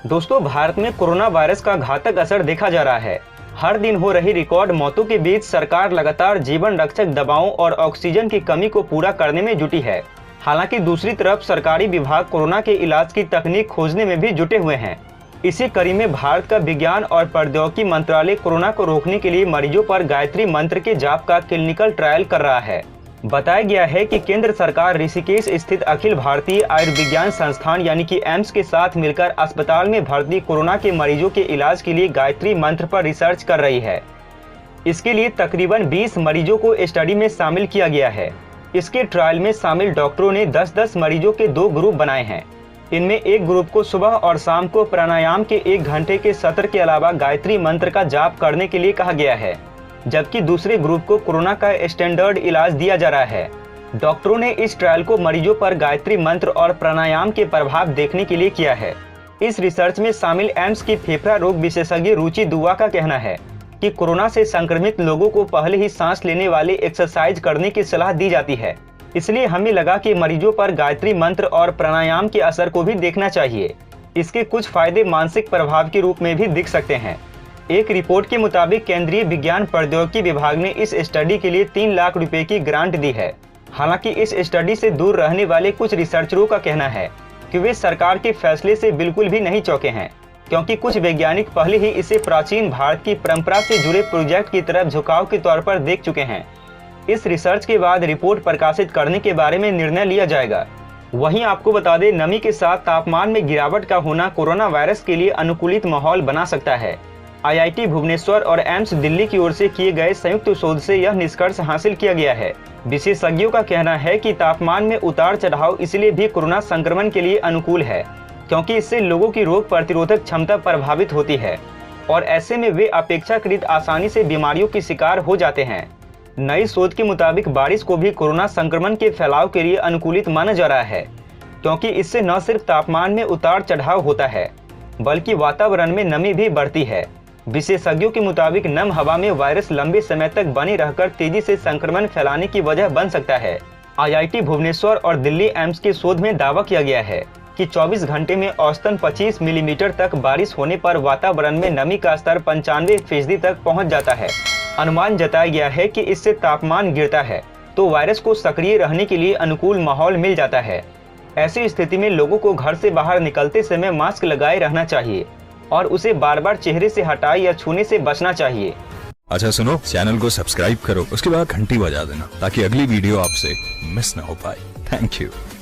दोस्तों, भारत में corona virus का घातक असर देखा जा रहा है। हर दिन हो रही रिकॉर्ड मौतों के बीच सरकार लगातार जीवन रक्षक दवाओं और ऑक्सीजन की कमी को पूरा करने में जुटी है। हालांकि दूसरी तरफ सरकारी विभाग कोरोना के इलाज की तकनीक खोजने में भी जुटे हुए हैं। इसी कड़ी में भारत का विज्ञान और प्रौद्योगिकी मंत्रालय कोरोना को रोकने के लिए मरीजों पर गायत्री मंत्र के जाप का क्लिनिकल ट्रायल कर रहा है। बताया गया है कि केंद्र सरकार ऋषिकेश स्थित अखिल भारतीय आयुर्विज्ञान संस्थान यानी कि एम्स के साथ मिलकर अस्पताल में भर्ती कोरोना के मरीजों के इलाज के लिए गायत्री मंत्र पर रिसर्च कर रही है। इसके लिए तकरीबन 20 मरीजों को स्टडी में शामिल किया गया है। इसके ट्रायल में शामिल डॉक्टरों ने 10-10 मरीजों के 2 ग्रुप बनाए हैं। इनमें एक ग्रुप को सुबह और शाम को प्राणायाम के 1 घंटे के सत्र के अलावा गायत्री मंत्र का जाप करने के लिए कहा गया है, जबकि दूसरे ग्रुप को कोरोना का स्टैंडर्ड इलाज दिया जा रहा है। डॉक्टरों ने इस ट्रायल को मरीजों पर गायत्री मंत्र और प्राणायाम के प्रभाव देखने के लिए किया है। इस रिसर्च में शामिल एम्स की फेफड़ा रोग विशेषज्ञ रुचि दुआ का कहना है कि कोरोना से संक्रमित लोगों को पहले ही सांस लेने वाले एक्सरसाइज करने की सलाह दी जाती है। इसलिए हमें लगा कि मरीजों पर गायत्री मंत्र और प्राणायाम के असर को भी देखना चाहिए। इसके कुछ फायदे मानसिक प्रभाव के रूप में भी दिख सकते हैं। एक रिपोर्ट के मुताबिक केंद्रीय विज्ञान प्रौद्योगिकी विभाग ने इस स्टडी के लिए 3 लाख रुपए की ग्रांट दी है। हालांकि इस स्टडी से दूर रहने वाले कुछ रिसर्चरों का कहना है कि वे सरकार के फैसले से बिल्कुल भी नहीं चौंके हैं, क्योंकि कुछ वैज्ञानिक पहले ही इसे प्राचीन भारत की परंपरा से जुड़े प्रोजेक्ट की तरफ झुकाव के तौर पर देख चुके हैं। इस रिसर्च के बाद रिपोर्ट प्रकाशित करने के बारे में निर्णय लिया जाएगा। वहीं आपको बता दें, नमी के साथ तापमान में गिरावट का होना कोरोना वायरस के लिए अनुकूलित माहौल बना सकता है। आईआईटी भुवनेश्वर और एम्स दिल्ली की ओर से किए गए संयुक्त शोध से यह निष्कर्ष हासिल किया गया है। विशेषज्ञों का कहना है कि तापमान में उतार चढ़ाव इसलिए भी कोरोना संक्रमण के लिए अनुकूल है, क्योंकि इससे लोगों की रोग प्रतिरोधक क्षमता प्रभावित होती है और ऐसे में वे अपेक्षाकृत आसानी से बीमारियों की शिकार हो जाते हैं। नई शोध के मुताबिक बारिश को भी कोरोना संक्रमण के फैलाव के लिए अनुकूलित माना जा रहा है, क्योंकि इससे न सिर्फ तापमान में उतार चढ़ाव होता है, बल्कि वातावरण में नमी भी बढ़ती है। विशेषज्ञों के मुताबिक नम हवा में वायरस लंबे समय तक बने रहकर तेजी से संक्रमण फैलाने की वजह बन सकता है। आईआईटी भुवनेश्वर और दिल्ली एम्स के शोध में दावा किया गया है कि 24 घंटे में औसतन 25 मिलीमीटर तक बारिश होने पर वातावरण में नमी का स्तर 95% तक पहुंच जाता है। अनुमान जताया गया है कि इससे तापमान गिरता है तो वायरस को सक्रिय रहने के लिए अनुकूल माहौल मिल जाता है। ऐसी स्थिति में लोगों को घर से बाहर निकलते समय मास्क लगाए रहना चाहिए और उसे बार बार चेहरे से हटाए या छूने से बचना चाहिए। अच्छा सुनो, चैनल को सब्सक्राइब करो, उसके बाद घंटी बजा देना ताकि अगली वीडियो आपसे मिस ना हो पाए। Thank you.